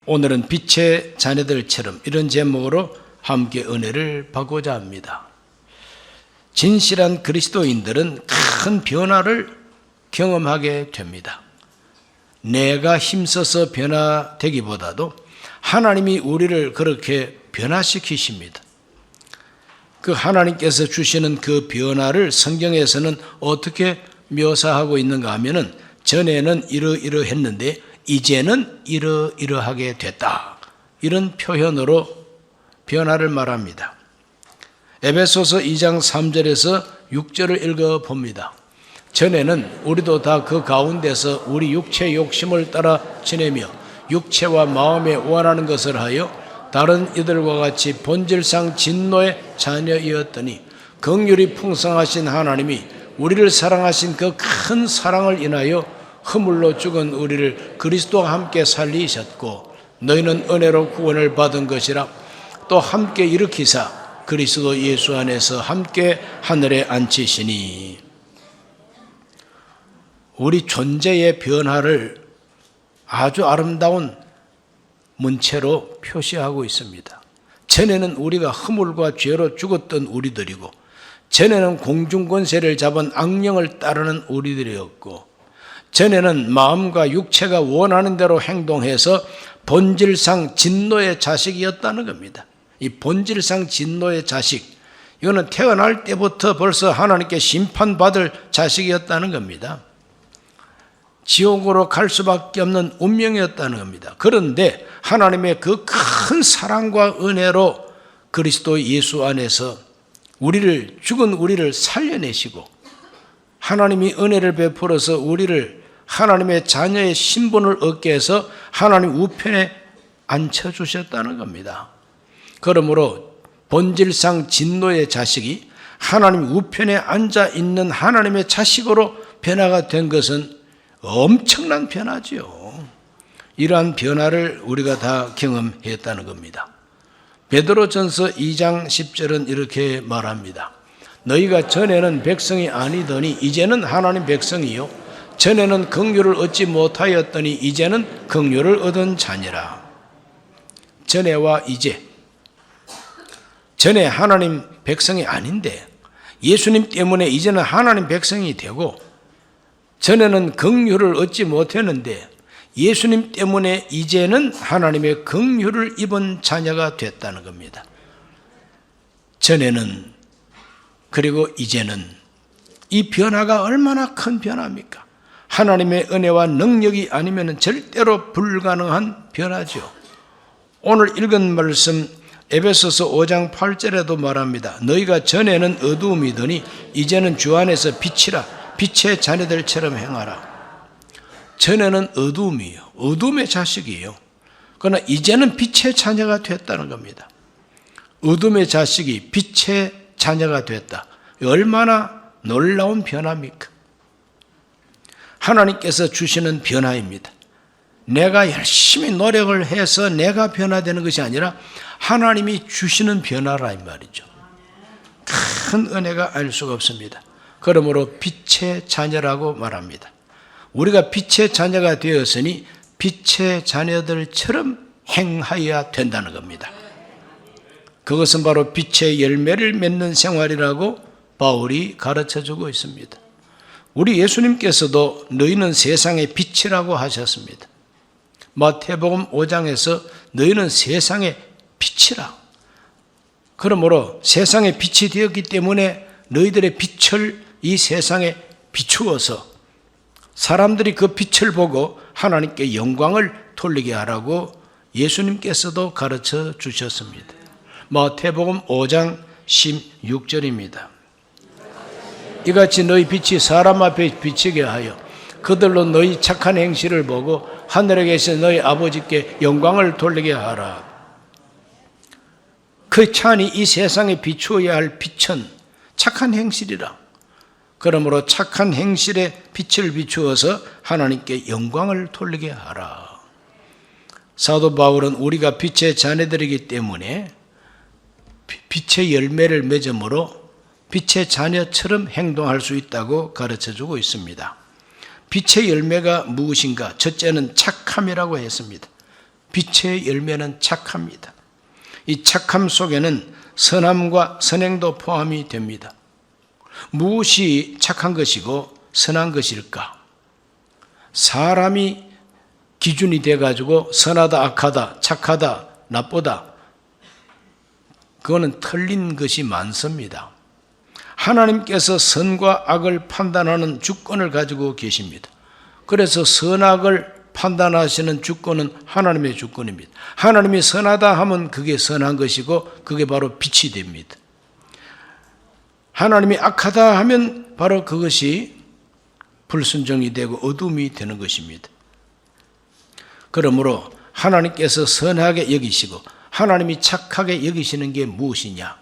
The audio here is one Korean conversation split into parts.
오늘은 빛의 자녀들처럼 이런 제목으로 함께 은혜를 받고자 합니다. 진실한 그리스도인들은 큰 변화를 경험하게 됩니다. 내가 힘써서 변화되기보다도 하나님이 우리를 그렇게 변화시키십니다. 그 하나님께서 주시는 그 변화를 성경에서는 어떻게 묘사하고 있는가 하면은 전에는 이러이러했는데 이제는 이러이러하게 됐다. 이런 표현으로 변화를 말합니다. 에베소서 2장 3절에서 6절을 읽어봅니다. 전에는 우리도 다 그 가운데서 우리 육체의 욕심을 따라 지내며 육체와 마음에 원하는 것을 하여 다른 이들과 같이 본질상 진노의 자녀이었더니 긍휼이 풍성하신 하나님이 우리를 사랑하신 그 큰 사랑을 인하여 허물로 죽은 우리를 그리스도와 함께 살리셨고 너희는 은혜로 구원을 받은 것이라 또 함께 일으키사 그리스도 예수 안에서 함께 하늘에 앉히시니. 우리 존재의 변화를 아주 아름다운 문체로 표시하고 있습니다. 전에는 우리가 허물과 죄로 죽었던 우리들이고 전에는 공중권세를 잡은 악령을 따르는 우리들이었고 전에는 마음과 육체가 원하는 대로 행동해서 본질상 진노의 자식이었다는 겁니다. 이 본질상 진노의 자식, 이거는 태어날 때부터 벌써 하나님께 심판받을 자식이었다는 겁니다. 지옥으로 갈 수밖에 없는 운명이었다는 겁니다. 그런데 하나님의 그 큰 사랑과 은혜로 그리스도 예수 안에서 죽은 우리를 살려내시고 하나님이 은혜를 베풀어서 우리를 하나님의 자녀의 신분을 얻게 해서 하나님 우편에 앉혀주셨다는 겁니다. 그러므로 본질상 진노의 자식이 하나님 우편에 앉아있는 하나님의 자식으로 변화가 된 것은 엄청난 변화지요. 이러한 변화를 우리가 다 경험했다는 겁니다. 베드로전서 2장 10절은 이렇게 말합니다. 너희가 전에는 백성이 아니더니 이제는 하나님 백성이요 전에는 긍휼을 얻지 못하였더니 이제는 긍휼을 얻은 자니라. 전에와 이제, 전에 하나님 백성이 아닌데 예수님 때문에 이제는 하나님 백성이 되고 전에는 긍휼을 얻지 못했는데 예수님 때문에 이제는 하나님의 긍휼을 입은 자녀가 됐다는 겁니다. 전에는 그리고 이제는 이 변화가 얼마나 큰 변화입니까? 하나님의 은혜와 능력이 아니면 절대로 불가능한 변화죠. 오늘 읽은 말씀 에베소서 5장 8절에도 말합니다. 너희가 전에는 어두움이더니 이제는 주 안에서 빛이라 빛의 자녀들처럼 행하라. 전에는 어두움이에요. 어둠의 자식이에요. 그러나 이제는 빛의 자녀가 됐다는 겁니다. 어둠의 자식이 빛의 자녀가 됐다. 얼마나 놀라운 변화입니까? 하나님께서 주시는 변화입니다. 내가 열심히 노력을 해서 내가 변화되는 것이 아니라 하나님이 주시는 변화라 이 말이죠. 큰 은혜가 알 수가 없습니다. 그러므로 빛의 자녀라고 말합니다. 우리가 빛의 자녀가 되었으니 빛의 자녀들처럼 행하여야 된다는 겁니다. 그것은 바로 빛의 열매를 맺는 생활이라고 바울이 가르쳐주고 있습니다. 우리 예수님께서도 너희는 세상의 빛이라고 하셨습니다. 마태복음 5장에서 너희는 세상의 빛이라. 그러므로 세상의 빛이 되었기 때문에 너희들의 빛을 이 세상에 비추어서 사람들이 그 빛을 보고 하나님께 영광을 돌리게 하라고 예수님께서도 가르쳐 주셨습니다. 마태복음 5장 16절입니다. 이같이 너희 빛이 사람 앞에 비치게 하여 그들로 너희 착한 행실을 보고 하늘에 계신 너희 아버지께 영광을 돌리게 하라. 그 찬이 이 세상에 비추어야 할 빛은 착한 행실이라. 그러므로 착한 행실에 빛을 비추어서 하나님께 영광을 돌리게 하라. 사도 바울은 우리가 빛의 자녀들이기 때문에 빛의 열매를 맺음으로 빛의 자녀처럼 행동할 수 있다고 가르쳐주고 있습니다. 빛의 열매가 무엇인가? 첫째는 착함이라고 했습니다. 빛의 열매는 착합니다. 이 착함 속에는 선함과 선행도 포함이 됩니다. 무엇이 착한 것이고 선한 것일까? 사람이 기준이 돼가지고 선하다, 악하다, 착하다, 나쁘다, 그거는 틀린 것이 많습니다. 하나님께서 선과 악을 판단하는 주권을 가지고 계십니다. 그래서 선악을 판단하시는 주권은 하나님의 주권입니다. 하나님이 선하다 하면 그게 선한 것이고 그게 바로 빛이 됩니다. 하나님이 악하다 하면 바로 그것이 불순종이 되고 어둠이 되는 것입니다. 그러므로 하나님께서 선하게 여기시고 하나님이 착하게 여기시는 게 무엇이냐?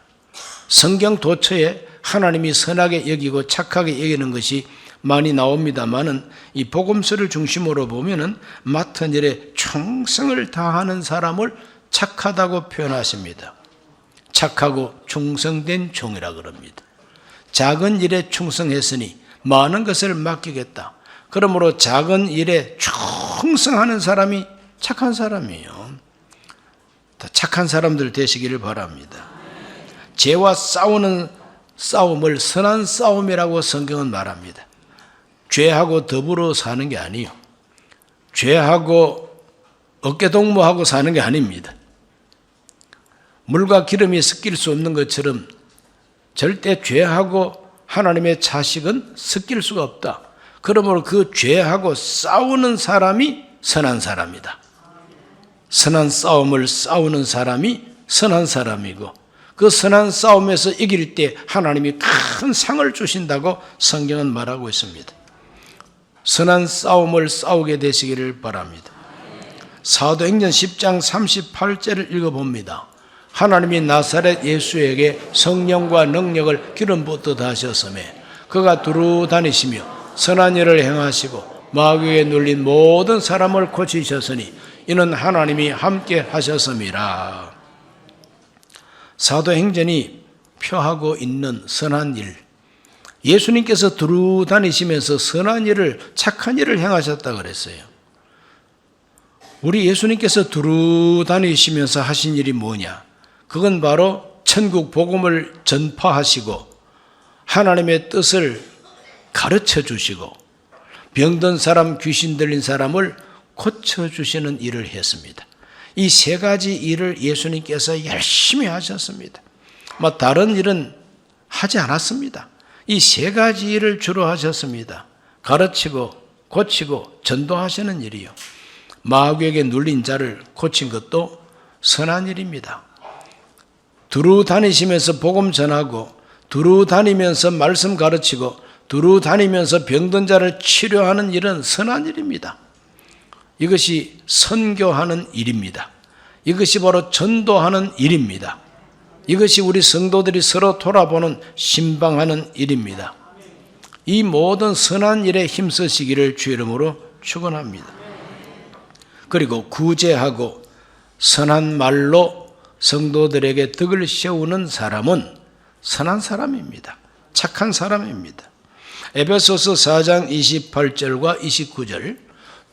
성경 도처에 하나님이 선하게 여기고 착하게 여기는 것이 많이 나옵니다만은 이 복음서를 중심으로 보면은 맡은 일에 충성을 다하는 사람을 착하다고 표현하십니다. 착하고 충성된 종이라 그럽니다. 작은 일에 충성했으니 많은 것을 맡기겠다. 그러므로 작은 일에 충성하는 사람이 착한 사람이에요. 더 착한 사람들 되시기를 바랍니다. 죄와 싸우는 싸움을 선한 싸움이라고 성경은 말합니다. 죄하고 더불어 사는 게 아니에요. 죄하고 어깨동무하고 사는 게 아닙니다. 물과 기름이 섞일 수 없는 것처럼 절대 죄하고 하나님의 자식은 섞일 수가 없다. 그러므로 그 죄하고 싸우는 사람이 선한 사람이다. 선한 싸움을 싸우는 사람이 선한 사람이고 그 선한 싸움에서 이길 때 하나님이 큰 상을 주신다고 성경은 말하고 있습니다. 선한 싸움을 싸우게 되시기를 바랍니다. 사도행전 10장 38절을 읽어봅니다. 하나님이 나사렛 예수에게 성령과 능력을 기름 붓듯 하셨으매 그가 두루 다니시며 선한 일을 행하시고 마귀에 눌린 모든 사람을 고치셨으니 이는 하나님이 함께 하셨음이라. 사도행전이 표하고 있는 선한 일, 예수님께서 두루 다니시면서 선한 일을, 착한 일을 행하셨다 그랬어요. 우리 예수님께서 두루 다니시면서 하신 일이 뭐냐? 그건 바로 천국 복음을 전파하시고 하나님의 뜻을 가르쳐 주시고 병든 사람, 귀신 들린 사람을 고쳐주시는 일을 했습니다. 이 세 가지 일을 예수님께서 열심히 하셨습니다. 다른 일은 하지 않았습니다. 이 세 가지 일을 주로 하셨습니다. 가르치고 고치고 전도하시는 일이요. 마귀에게 눌린 자를 고친 것도 선한 일입니다. 두루 다니시면서 복음 전하고 두루 다니면서 말씀 가르치고 두루 다니면서 병든 자를 치료하는 일은 선한 일입니다. 이것이 선교하는 일입니다. 이것이 바로 전도하는 일입니다. 이것이 우리 성도들이 서로 돌아보는 신방하는 일입니다. 이 모든 선한 일에 힘쓰시기를 주 이름으로 축원합니다. 그리고 구제하고 선한 말로 성도들에게 덕을 세우는 사람은 선한 사람입니다. 착한 사람입니다. 에베소서 4장 28절과 29절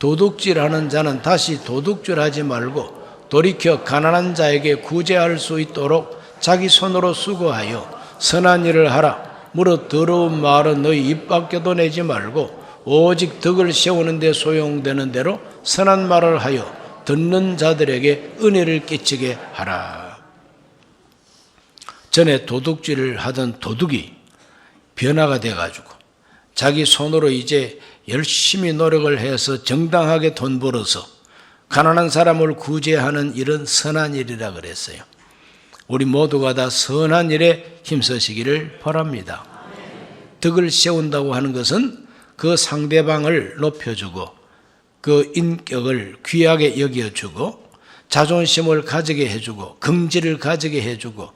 도둑질하는 자는 다시 도둑질하지 말고 돌이켜 가난한 자에게 구제할 수 있도록 자기 손으로 수고하여 선한 일을 하라. 무릇 더러운 말은 너희 입 밖에도 내지 말고 오직 덕을 세우는 데 소용되는 대로 선한 말을 하여 듣는 자들에게 은혜를 끼치게 하라. 전에 도둑질을 하던 도둑이 변화가 돼가지고 자기 손으로 이제 열심히 노력을 해서 정당하게 돈 벌어서 가난한 사람을 구제하는 일은 선한 일이라 그랬어요. 우리 모두가 다 선한 일에 힘쓰시기를 바랍니다. 덕을 세운다고 하는 것은 그 상대방을 높여주고 그 인격을 귀하게 여겨주고 자존심을 가지게 해주고 긍지를 가지게 해주고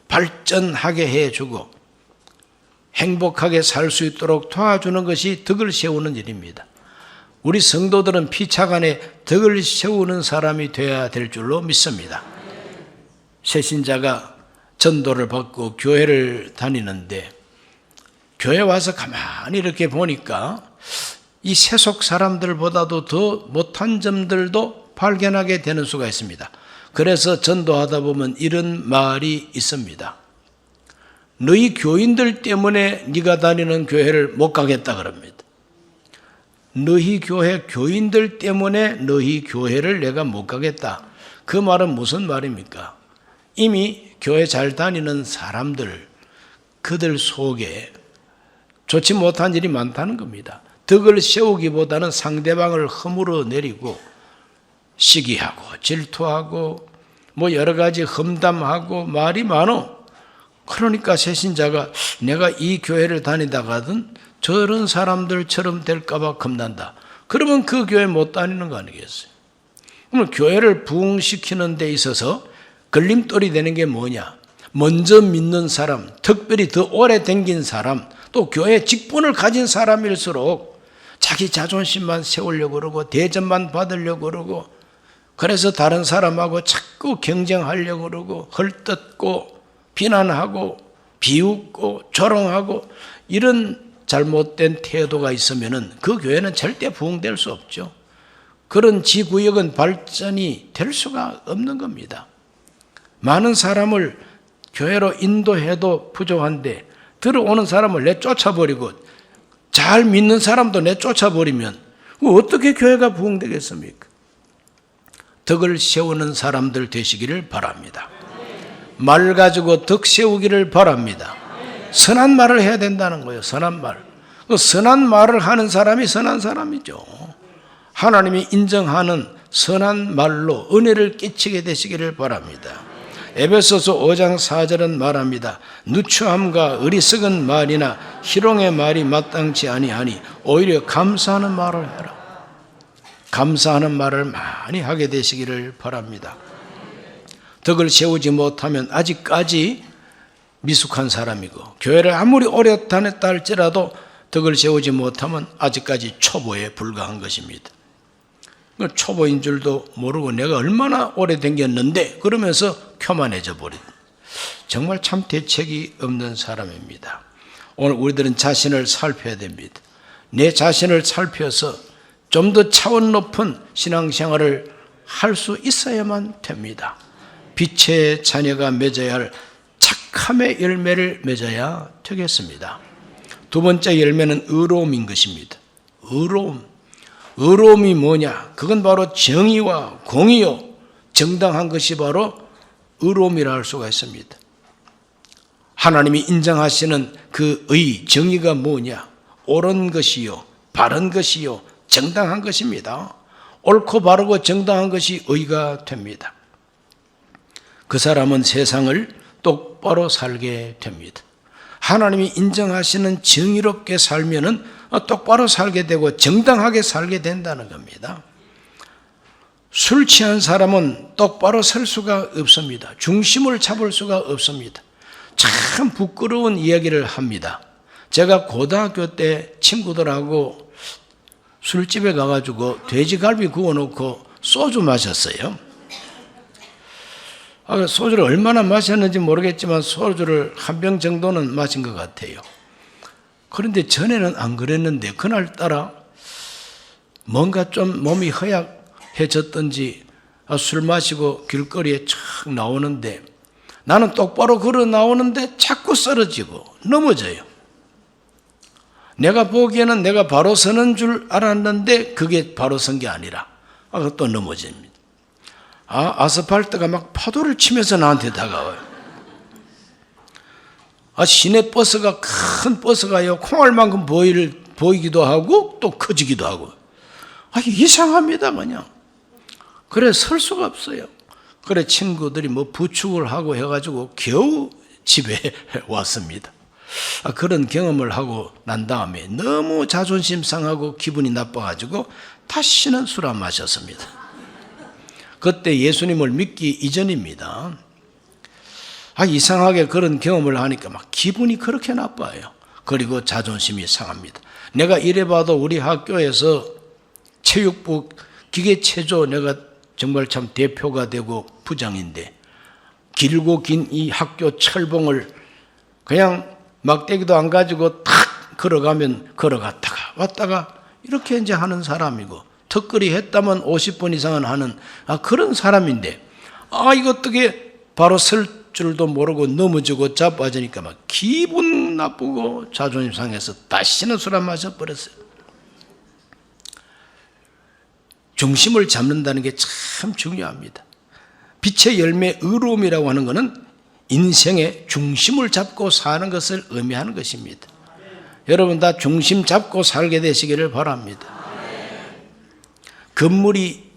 발전하게 해주고 행복하게 살 수 있도록 도와주는 것이 덕을 세우는 일입니다. 우리 성도들은 피차간에 덕을 세우는 사람이 되어야 될 줄로 믿습니다. 새신자가 전도를 받고 교회를 다니는데 교회 와서 가만히 이렇게 보니까 이 세속 사람들보다도 더 못한 점들도 발견하게 되는 수가 있습니다. 그래서 전도하다 보면 이런 말이 있습니다. 너희 교인들 때문에 네가 다니는 교회를 못 가겠다 그럽니다. 너희 교회 교인들 때문에 너희 교회를 내가 못 가겠다. 그 말은 무슨 말입니까? 이미 교회 잘 다니는 사람들, 그들 속에 좋지 못한 일이 많다는 겁니다. 덕을 세우기보다는 상대방을 허물어 내리고 시기하고 질투하고 뭐 여러 가지 험담하고 말이 많어. 그러니까 새신자가 내가 이 교회를 다니다가든 저런 사람들처럼 될까 봐 겁난다. 그러면 그 교회 못 다니는 거 아니겠어요? 그러면 교회를 부흥시키는 데 있어서 걸림돌이 되는 게 뭐냐? 먼저 믿는 사람, 특별히 더 오래 댕긴 사람, 또 교회 직분을 가진 사람일수록 자기 자존심만 세우려고 그러고 대접만 받으려고 그러고 그래서 다른 사람하고 자꾸 경쟁하려고 그러고 헐뜯고 비난하고 비웃고 조롱하고 이런 잘못된 태도가 있으면은 그 교회는 절대 부흥될 수 없죠. 그런 지구역은 발전이 될 수가 없는 겁니다. 많은 사람을 교회로 인도해도 부족한데 들어오는 사람을 내쫓아버리고 잘 믿는 사람도 내쫓아버리면 어떻게 교회가 부흥되겠습니까? 덕을 세우는 사람들 되시기를 바랍니다. 말 가지고 덕 세우기를 바랍니다. 선한 말을 해야 된다는 거예요. 선한 말. 그 선한 말을 하는 사람이 선한 사람이죠. 하나님이 인정하는 선한 말로 은혜를 끼치게 되시기를 바랍니다. 에베소서 5장 4절은 말합니다. 누추함과 어리석은 말이나 희롱의 말이 마땅치 아니하니 오히려 감사하는 말을 해라. 감사하는 말을 많이 하게 되시기를 바랍니다. 덕을 세우지 못하면 아직까지 미숙한 사람이고 교회를 아무리 오래 다녔다 할지라도 덕을 세우지 못하면 아직까지 초보에 불과한 것입니다. 초보인 줄도 모르고 내가 얼마나 오래 댕겼는데 그러면서 교만해져 버린 정말 참 대책이 없는 사람입니다. 오늘 우리들은 자신을 살펴야 됩니다. 내 자신을 살펴서 좀 더 차원 높은 신앙생활을 할 수 있어야만 됩니다. 빛의 자녀가 맺어야 할 착함의 열매를 맺어야 되겠습니다. 두 번째 열매는 의로움인 것입니다. 의로움이 뭐냐? 그건 바로 정의와 공의요 정당한 것이 바로 의로움이라 할 수가 있습니다. 하나님이 인정하시는 그 의, 정의가 뭐냐? 옳은 것이요 바른 것이요 정당한 것입니다. 옳고 바르고 정당한 것이 의가 됩니다. 그 사람은 세상을 똑바로 살게 됩니다. 하나님이 인정하시는 정의롭게 살면은 똑바로 살게 되고 정당하게 살게 된다는 겁니다. 술 취한 사람은 똑바로 설 수가 없습니다. 중심을 잡을 수가 없습니다. 참 부끄러운 이야기를 합니다. 제가 고등학교 때 친구들하고 술집에 가가지고 돼지갈비 구워놓고 소주 마셨어요. 소주를 얼마나 마셨는지 모르겠지만 소주를 한 병 정도는 마신 것 같아요. 그런데 전에는 안 그랬는데 그날따라 뭔가 좀 몸이 허약해졌던지 술 마시고 길거리에 촥 나오는데 나는 똑바로 걸어 나오는데 자꾸 쓰러지고 넘어져요. 내가 보기에는 내가 바로 서는 줄 알았는데 그게 바로 선 게 아니라 또 넘어집니다. 아스팔트가 막 파도를 치면서 나한테 다가와요. 시내 버스가 큰 버스가요 콩알만큼 보이기도 하고 또 커지기도 하고 이상합니다 그냥. 그래 설 수가 없어요. 그래 친구들이 부축을 하고 해가지고 겨우 집에 왔습니다. 그런 경험을 하고 난 다음에 너무 자존심 상하고 기분이 나빠가지고 다시는 술 안 마셨습니다. 그때 예수님을 믿기 이전입니다. 이상하게 그런 경험을 하니까 막 기분이 그렇게 나빠요. 그리고 자존심이 상합니다. 내가 이래봐도 우리 학교에서 체육부 기계체조 내가 정말 참 대표가 되고 부장인데 길고 긴 이 학교 철봉을 그냥 막대기도 안 가지고 탁 걸어가면 걸어갔다가 왔다가 이렇게 이제 하는 사람이고 턱걸이 했다면 50번 이상은 하는 그런 사람인데 이거 어떻게 바로 설 줄도 모르고 넘어지고 자빠지니까 막 기분 나쁘고 자존심 상해서 다시는 술 안 마셔버렸어요. 중심을 잡는다는 게 참 중요합니다. 빛의 열매 의로움이라고 하는 것은 인생의 중심을 잡고 사는 것을 의미하는 것입니다. 여러분 다 중심 잡고 살게 되시기를 바랍니다. 건물이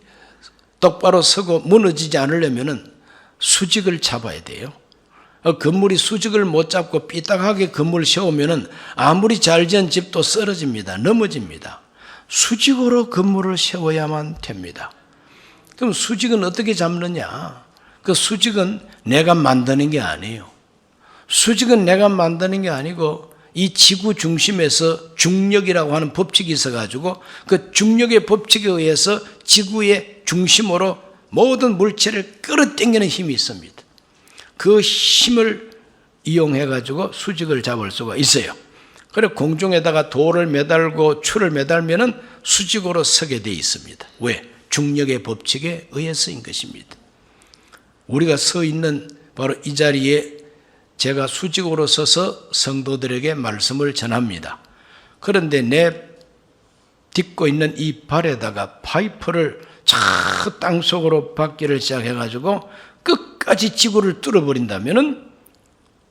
똑바로 서고 무너지지 않으려면 수직을 잡아야 돼요. 건물이 수직을 못 잡고 삐딱하게 건물을 세우면 아무리 잘 지은 집도 쓰러집니다. 넘어집니다. 수직으로 건물을 세워야만 됩니다. 그럼 수직은 어떻게 잡느냐? 그 수직은 내가 만드는 게 아니에요. 수직은 내가 만드는 게 아니고 이 지구 중심에서 중력이라고 하는 법칙이 있어가지고 그 중력의 법칙에 의해서 지구의 중심으로 모든 물체를 끌어당기는 힘이 있습니다. 그 힘을 이용해가지고 수직을 잡을 수가 있어요. 그래서 공중에다가 돌을 매달고 추를 매달면은 수직으로 서게 돼 있습니다. 왜? 중력의 법칙에 의해서인 것입니다. 우리가 서 있는 바로 이 자리에 제가 수직으로 서서 성도들에게 말씀을 전합니다. 그런데 내 딛고 있는 이 발에다가 파이프를 저 땅속으로 받기를 시작해가지고 끝까지 지구를 뚫어버린다면은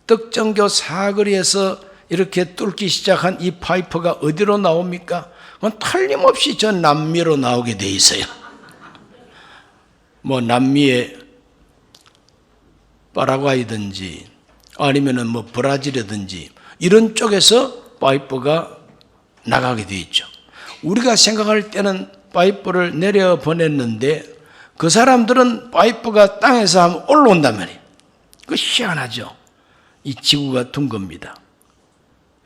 떡정교 사거리에서 이렇게 뚫기 시작한 이 파이프가 어디로 나옵니까? 그건 틀림없이 저 남미로 나오게 돼 있어요. 뭐 남미의 파라과이든지 아니면은 뭐 브라질이든지 이런 쪽에서 파이프가 나가게 돼 있죠. 우리가 생각할 때는 파이프를 내려 보냈는데 그 사람들은 파이프가 땅에서 한번 올라온단 말이에요. 그 희한하죠. 이 지구가 둥겁니다.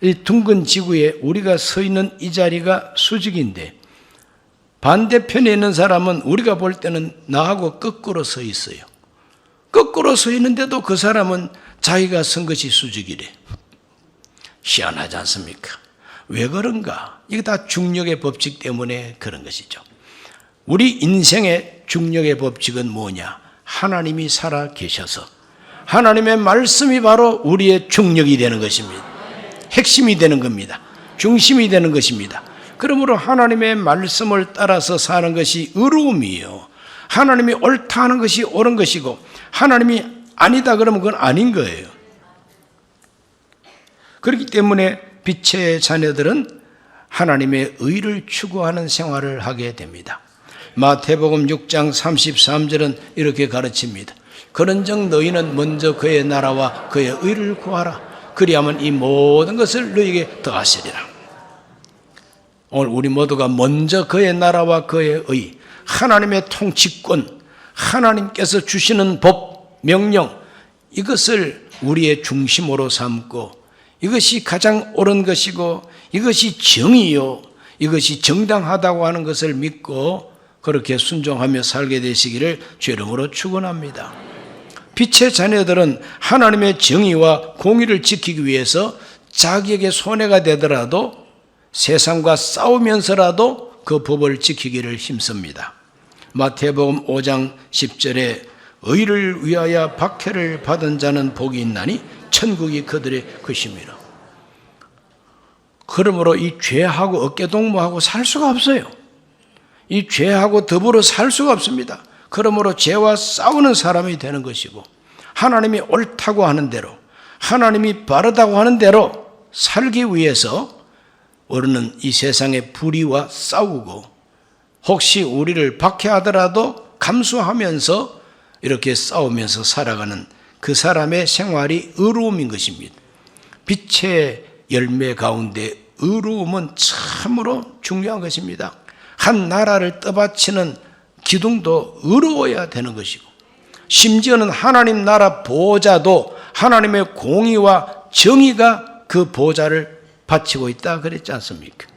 이 둥근 지구에 우리가 서 있는 이 자리가 수직인데 반대편에 있는 사람은 우리가 볼 때는 나하고 거꾸로 서 있어요. 거꾸로 서 있는데도 그 사람은 자기가 선 것이 수직이래. 희한하지 않습니까? 왜 그런가? 이게 다 중력의 법칙 때문에 그런 것이죠. 우리 인생의 중력의 법칙은 뭐냐? 하나님이 살아 계셔서 하나님의 말씀이 바로 우리의 중력이 되는 것입니다. 핵심이 되는 겁니다. 중심이 되는 것입니다. 그러므로 하나님의 말씀을 따라서 사는 것이 의로움이에요. 하나님이 옳다 하는 것이 옳은 것이고 하나님이 아니다 그러면 그건 아닌 거예요. 그렇기 때문에 빛의 자녀들은 하나님의 의를 추구하는 생활을 하게 됩니다. 마태복음 6장 33절은 이렇게 가르칩니다. 그런즉 너희는 먼저 그의 나라와 그의 의를 구하라. 그리하면 이 모든 것을 너희에게 더하시리라. 오늘 우리 모두가 먼저 그의 나라와 그의 의, 하나님의 통치권, 하나님께서 주시는 법, 명령, 이것을 우리의 중심으로 삼고 이것이 가장 옳은 것이고 이것이 정의요, 이것이 정당하다고 하는 것을 믿고 그렇게 순종하며 살게 되시기를 주의 이름으로 축원합니다. 빛의 자녀들은 하나님의 정의와 공의를 지키기 위해서 자기에게 손해가 되더라도 세상과 싸우면서라도 그 법을 지키기를 힘씁니다. 마태복음 5장 10절에 의를 위하여 박해를 받은 자는 복이 있나니 천국이 그들의 것임이라. 그러므로 이 죄하고 어깨동무하고 살 수가 없어요. 이 죄하고 더불어 살 수가 없습니다. 그러므로 죄와 싸우는 사람이 되는 것이고 하나님이 옳다고 하는 대로 하나님이 바르다고 하는 대로 살기 위해서 우리는 이 세상의 불의와 싸우고 혹시 우리를 박해하더라도 감수하면서 이렇게 싸우면서 살아가는 그 사람의 생활이 의로움인 것입니다. 빛의 열매 가운데 의로움은 참으로 중요한 것입니다. 한 나라를 떠받치는 기둥도 의로워야 되는 것이고 심지어는 하나님 나라 보호자도 하나님의 공의와 정의가 그 보호자를 바치고 있다 그랬지 않습니까?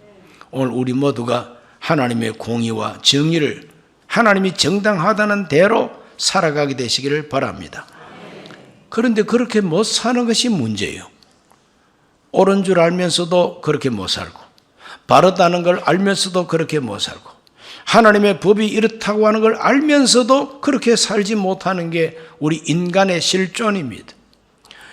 오늘 우리 모두가 하나님의 공의와 정의를 하나님이 정당하다는 대로 살아가게 되시기를 바랍니다. 그런데 그렇게 못 사는 것이 문제예요. 옳은 줄 알면서도 그렇게 못 살고 바르다는 걸 알면서도 그렇게 못 살고 하나님의 법이 이렇다고 하는 걸 알면서도 그렇게 살지 못하는 게 우리 인간의 실존입니다.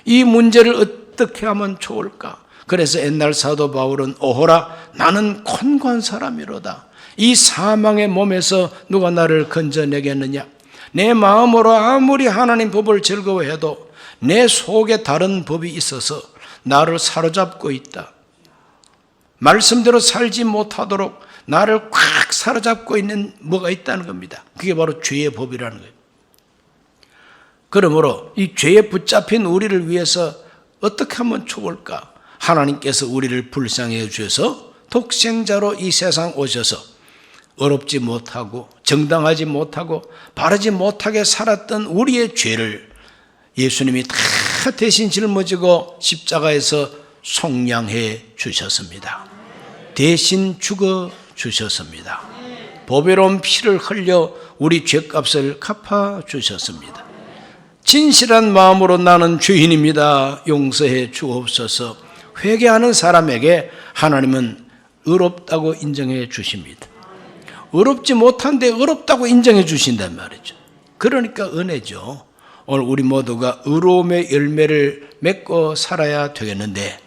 이 문제를 어떻게 하면 좋을까? 그래서 옛날 사도 바울은 오호라 나는 곤고한 사람이로다. 이 사망의 몸에서 누가 나를 건져내겠느냐? 내 마음으로 아무리 하나님 법을 즐거워해도 내 속에 다른 법이 있어서 나를 사로잡고 있다. 말씀대로 살지 못하도록 나를 꽉 사로잡고 있는 뭐가 있다는 겁니다. 그게 바로 죄의 법이라는 거예요. 그러므로 이 죄에 붙잡힌 우리를 위해서 어떻게 하면 좋을까? 하나님께서 우리를 불쌍히 주셔서 독생자로 이 세상 오셔서 어렵지 못하고 정당하지 못하고 바르지 못하게 살았던 우리의 죄를 예수님이 다 대신 짊어지고 십자가에서 속량해 주셨습니다. 대신 죽어 주셨습니다. 보배로운 피를 흘려 우리 죄값을 갚아 주셨습니다. 진실한 마음으로 나는 죄인입니다. 용서해 주옵소서. 회개하는 사람에게 하나님은 의롭다고 인정해 주십니다. 의롭지 못한데 의롭다고 인정해 주신단 말이죠. 그러니까 은혜죠. 오늘 우리 모두가 의로움의 열매를 맺고 살아야 되겠는데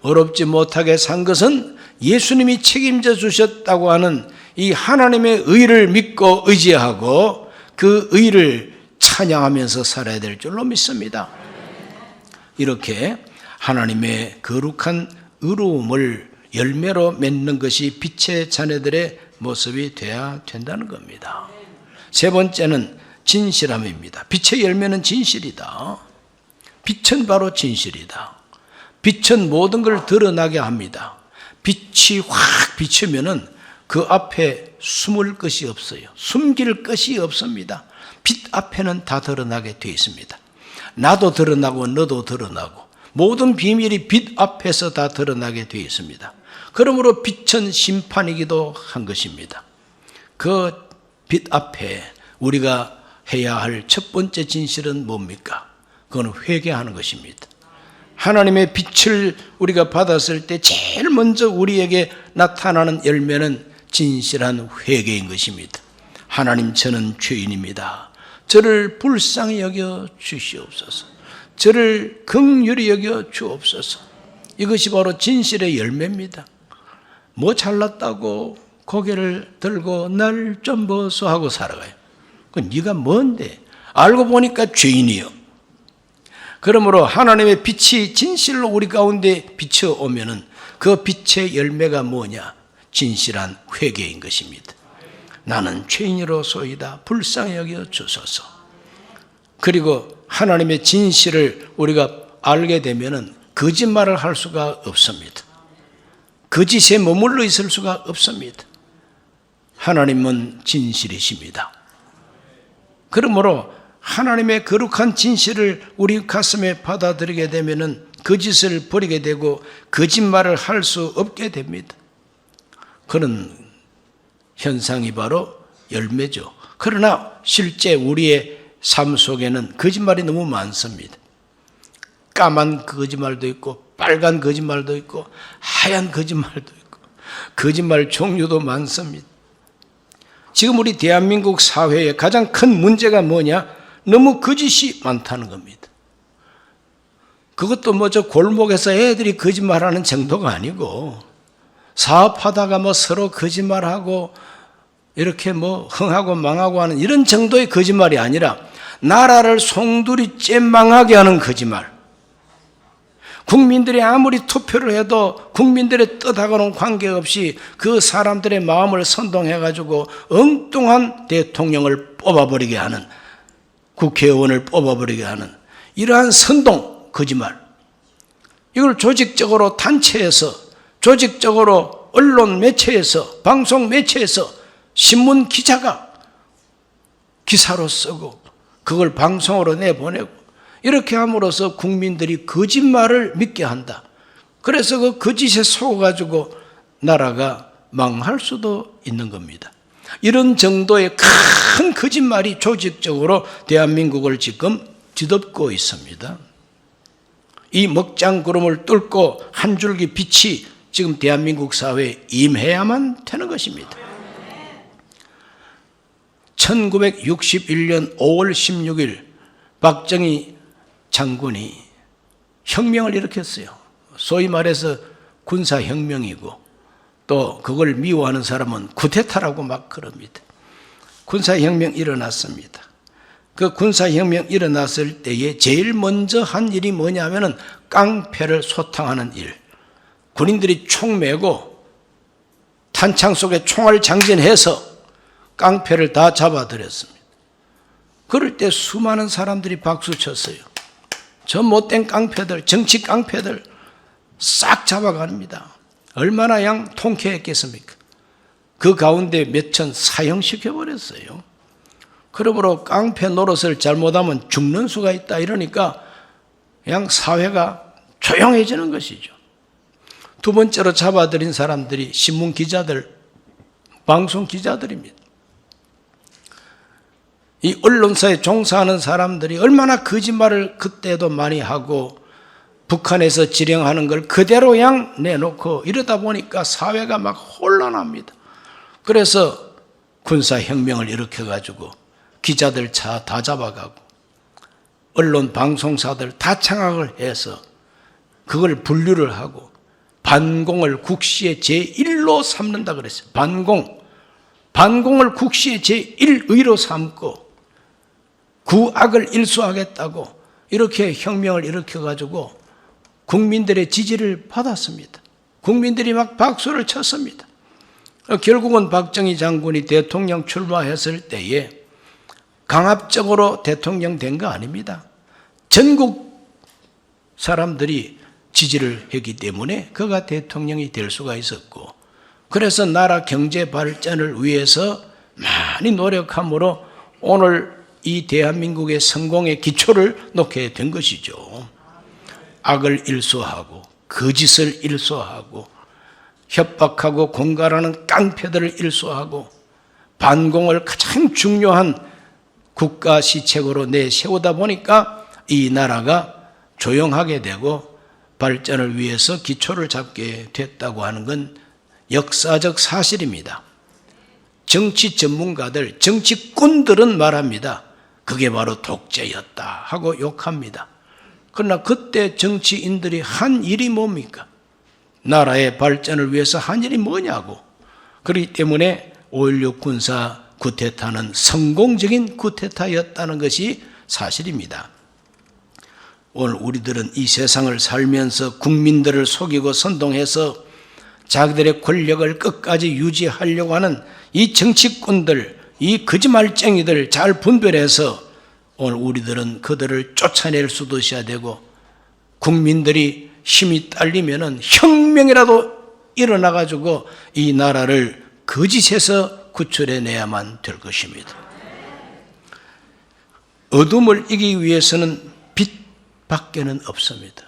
의롭지 못하게 산 것은 예수님이 책임져 주셨다고 하는 이 하나님의 의를 믿고 의지하고 그 의를 찬양하면서 살아야 될 줄로 믿습니다. 이렇게 하나님의 거룩한 의로움을 열매로 맺는 것이 빛의 자녀들의 모습이 되어야 된다는 겁니다. 세 번째는 진실함입니다. 빛의 열매는 진실이다. 빛은 바로 진실이다. 빛은 모든 걸 드러나게 합니다. 빛이 확 비추면은 그 앞에 숨을 것이 없어요. 숨길 것이 없습니다. 빛 앞에는 다 드러나게 되어 있습니다. 나도 드러나고 너도 드러나고 모든 비밀이 빛 앞에서 다 드러나게 되어 있습니다. 그러므로 빛은 심판이기도 한 것입니다. 그 빛 앞에 우리가 해야 할 첫 번째 진실은 뭡니까? 그건 회개하는 것입니다. 하나님의 빛을 우리가 받았을 때 제일 먼저 우리에게 나타나는 열매는 진실한 회개인 것입니다. 하나님, 저는 죄인입니다. 저를 불쌍히 여겨 주시옵소서. 저를 긍휼히 여겨 주옵소서. 이것이 바로 진실의 열매입니다. 뭐 잘났다고 고개를 들고 날 좀 보소 하고 살아가요. 그건 네가 뭔데? 알고 보니까 죄인이요. 그러므로 하나님의 빛이 진실로 우리 가운데 비춰오면은 그 빛의 열매가 뭐냐? 진실한 회개인 것입니다. 나는 죄인으로소이다. 불쌍히 여겨 주소서. 그리고 하나님의 진실을 우리가 알게 되면은 거짓말을 할 수가 없습니다. 거짓에 머물러 있을 수가 없습니다. 하나님은 진실이십니다. 그러므로 하나님의 거룩한 진실을 우리 가슴에 받아들이게 되면은 거짓을 버리게 되고 거짓말을 할 수 없게 됩니다. 그런 현상이 바로 열매죠. 그러나 실제 우리의 삶 속에는 거짓말이 너무 많습니다. 까만 거짓말도 있고 빨간 거짓말도 있고 하얀 거짓말도 있고 거짓말 종류도 많습니다. 지금 우리 대한민국 사회의 가장 큰 문제가 뭐냐? 너무 거짓이 많다는 겁니다. 그것도 뭐 저 골목에서 애들이 거짓말하는 정도가 아니고 사업하다가 뭐 서로 거짓말하고 이렇게 뭐 흥하고 망하고 하는 이런 정도의 거짓말이 아니라 나라를 송두리째 망하게 하는 거짓말. 국민들이 아무리 투표를 해도 국민들의 뜻하고는 관계없이 그 사람들의 마음을 선동해가지고 엉뚱한 대통령을 뽑아버리게 하는, 국회의원을 뽑아버리게 하는 이러한 선동, 거짓말. 이걸 조직적으로 단체에서, 조직적으로 언론 매체에서, 방송 매체에서 신문 기자가 기사로 쓰고 그걸 방송으로 내보내고 이렇게 함으로써 국민들이 거짓말을 믿게 한다. 그래서 그 거짓에 속아가지고 나라가 망할 수도 있는 겁니다. 이런 정도의 큰 거짓말이 조직적으로 대한민국을 지금 뒤덮고 있습니다. 이 먹장구름을 뚫고 한 줄기 빛이 지금 대한민국 사회에 임해야만 되는 것입니다. 1961년 5월 16일 박정희 장군이 혁명을 일으켰어요. 소위 말해서 군사혁명이고 또 그걸 미워하는 사람은 쿠데타라고 막 그럽니다. 군사혁명 일어났습니다. 그 군사혁명 일어났을 때에 제일 먼저 한 일이 뭐냐면은 깡패를 소탕하는 일. 군인들이 총 메고 탄창 속에 총알 장전해서 깡패를 다 잡아들였습니다. 그럴 때 수많은 사람들이 박수 쳤어요. 저 못된 깡패들, 정치 깡패들 싹 잡아갑니다. 얼마나 양 통쾌했겠습니까? 그 가운데 몇천 사형시켜버렸어요. 그러므로 깡패 노릇을 잘못하면 죽는 수가 있다 이러니까 그냥 사회가 조용해지는 것이죠. 두 번째로 잡아들인 사람들이 신문 기자들, 방송 기자들입니다. 이 언론사에 종사하는 사람들이 얼마나 거짓말을 그때도 많이 하고 북한에서 지령하는 걸 그대로 그냥 내놓고 이러다 보니까 사회가 막 혼란합니다. 그래서 군사혁명을 일으켜가지고 기자들 차 다 잡아가고 언론 방송사들 다 장악을 해서 그걸 분류를 하고 반공을 국시의 제1로 삼는다 그랬어요. 반공을 국시의 제1의로 삼고 구악을 일소하겠다고 이렇게 혁명을 일으켜가지고 국민들의 지지를 받았습니다. 국민들이 막 박수를 쳤습니다. 결국은 박정희 장군이 대통령 출마했을 때에 강압적으로 대통령 된 거 아닙니다. 전국 사람들이 지지를 했기 때문에 그가 대통령이 될 수가 있었고 그래서 나라 경제 발전을 위해서 많이 노력함으로 오늘 이 대한민국의 성공의 기초를 놓게 된 것이죠. 악을 일소하고 거짓을 일소하고 협박하고 공갈하는 깡패들을 일소하고 반공을 가장 중요한 국가 시책으로 내세우다 보니까 이 나라가 조용하게 되고 발전을 위해서 기초를 잡게 됐다고 하는 건 역사적 사실입니다. 정치 전문가들, 정치꾼들은 말합니다. 그게 바로 독재였다 하고 욕합니다. 그러나 그때 정치인들이 한 일이 뭡니까? 나라의 발전을 위해서 한 일이 뭐냐고. 그렇기 때문에 5.16 군사 쿠데타는 성공적인 쿠데타였다는 것이 사실입니다. 오늘 우리들은 이 세상을 살면서 국민들을 속이고 선동해서 자기들의 권력을 끝까지 유지하려고 하는 이 정치꾼들, 이 거짓말쟁이들 잘 분별해서 오늘 우리들은 그들을 쫓아낼 수도 있어야 되고 국민들이 힘이 딸리면은 혁명이라도 일어나가지고 이 나라를 거짓에서 구출해내야만 될 것입니다. 어둠을 이기기 위해서는 빛밖에는 없습니다.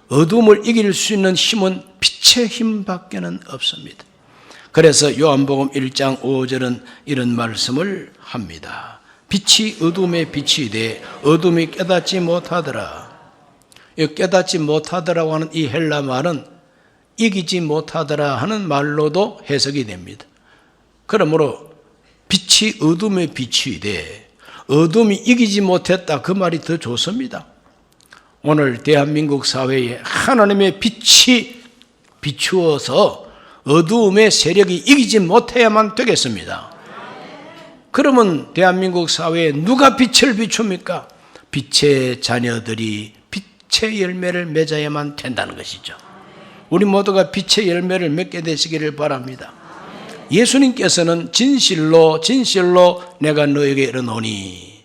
어둠을 이길 수 있는 힘은 빛의 힘밖에는 없습니다. 그래서 요한복음 1장 5절은 이런 말씀을 합니다. 빛이 어둠에 빛이 돼 어둠이 깨닫지 못하더라. 깨닫지 못하더라고 하는 이 헬라 말은 이기지 못하더라 하는 말로도 해석이 됩니다. 그러므로 빛이 어둠에 빛이 돼 어둠이 이기지 못했다 그 말이 더 좋습니다. 오늘 대한민국 사회에 하나님의 빛이 비추어서 어두움의 세력이 이기지 못해야만 되겠습니다. 그러면 대한민국 사회에 누가 빛을 비춥니까? 빛의 자녀들이 빛의 열매를 맺어야만 된다는 것이죠. 우리 모두가 빛의 열매를 맺게 되시기를 바랍니다. 예수님께서는 진실로 내가 너에게 이르노니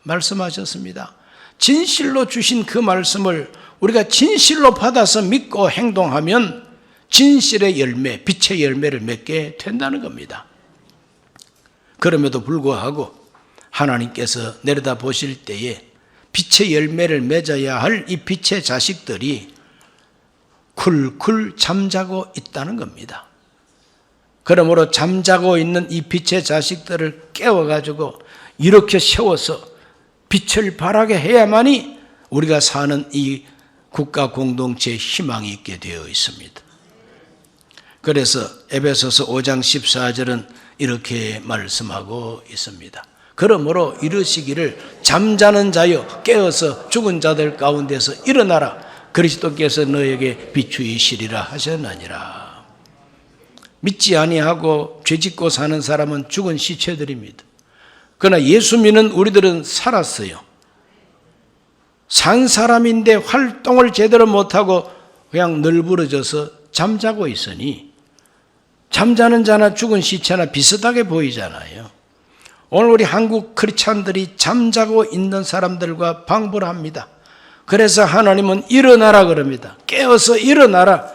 말씀하셨습니다. 진실로 주신 그 말씀을 우리가 진실로 받아서 믿고 행동하면 진실의 열매, 빛의 열매를 맺게 된다는 겁니다. 그럼에도 불구하고 하나님께서 내려다 보실 때에 빛의 열매를 맺어야 할 이 빛의 자식들이 쿨쿨 잠자고 있다는 겁니다. 그러므로 잠자고 있는 이 빛의 자식들을 깨워가지고 이렇게 세워서 빛을 발하게 해야만이 우리가 사는 이 국가 공동체의 희망이 있게 되어 있습니다. 그래서 에베소서 5장 14절은 이렇게 말씀하고 있습니다. 그러므로 이르시기를 잠자는 자여 깨어서 죽은 자들 가운데서 일어나라. 그리스도께서 너에게 비추이시리라 하셨느니라. 믿지 아니하고 죄짓고 사는 사람은 죽은 시체들입니다. 그러나 예수 믿는 우리들은 살았어요. 산 사람인데 활동을 제대로 못하고 그냥 널브러져서 잠자고 있으니 잠자는 자나 죽은 시체나 비슷하게 보이잖아요. 오늘 우리 한국 크리스찬들이 잠자고 있는 사람들과 방불 합니다. 그래서 하나님은 일어나라 그럽니다. 깨어서 일어나라.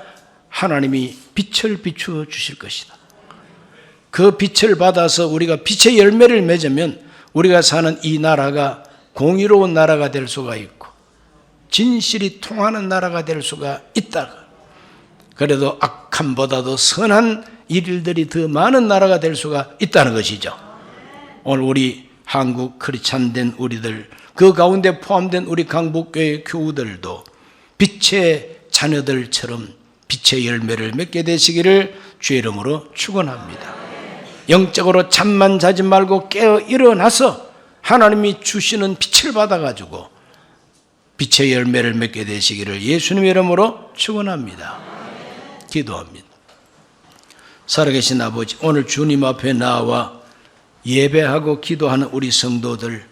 하나님이 빛을 비추어 주실 것이다. 그 빛을 받아서 우리가 빛의 열매를 맺으면 우리가 사는 이 나라가 공의로운 나라가 될 수가 있고 진실이 통하는 나라가 될 수가 있다. 그래도 악함보다도 선한 일들이 더 많은 나라가 될 수가 있다는 것이죠. 오늘 우리 한국 크리스찬된 우리들, 그 가운데 포함된 우리 강북교회 교우들도 빛의 자녀들처럼 빛의 열매를 맺게 되시기를 주의 이름으로 축원합니다. 영적으로 잠만 자지 말고 깨어 일어나서 하나님이 주시는 빛을 받아가지고 빛의 열매를 맺게 되시기를 예수님 이름으로 축원합니다. 기도합니다. 살아계신 아버지, 오늘 주님 앞에 나와 예배하고 기도하는 우리 성도들,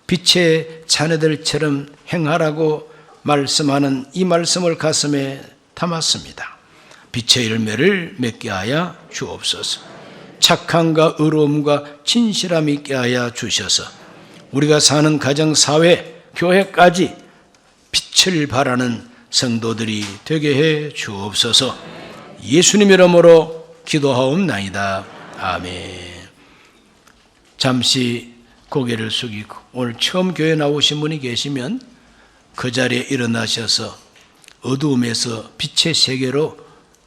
빛의 자녀들처럼 행하라고 말씀하는 이 말씀을 가슴에 담았습니다. 빛의 열매를 맺게 하여 주옵소서. 착함과 의로움과 진실함 있게 하여 주셔서 우리가 사는 가정, 사회, 교회까지 빛을 발하는 성도들이 되게 해 주옵소서. 예수님 이름으로 기도하옵나이다. 아멘. 잠시 고개를 숙이고 오늘 처음 교회 나오신 분이 계시면 그 자리에 일어나셔서 어두움에서 빛의 세계로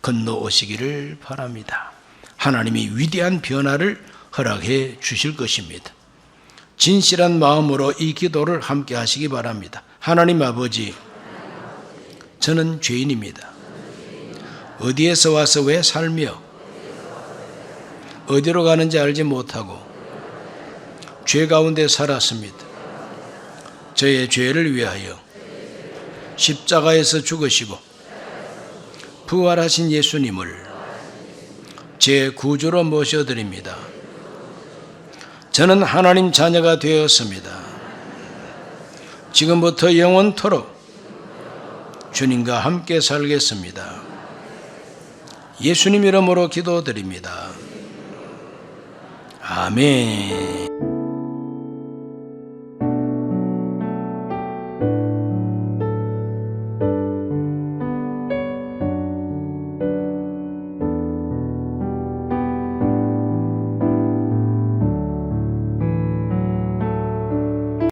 건너오시기를 바랍니다. 하나님이 위대한 변화를 허락해 주실 것입니다. 진실한 마음으로 이 기도를 함께 하시기 바랍니다. 하나님 아버지, 저는 죄인입니다. 어디에서 와서 왜 살며 어디로 가는지 알지 못하고 죄 가운데 살았습니다. 저의 죄를 위하여 십자가에서 죽으시고 부활하신 예수님을 제 구주로 모셔드립니다. 저는 하나님 자녀가 되었습니다. 지금부터 영원토록 주님과 함께 살겠습니다. 예수님 이름으로 기도드립니다. 아멘.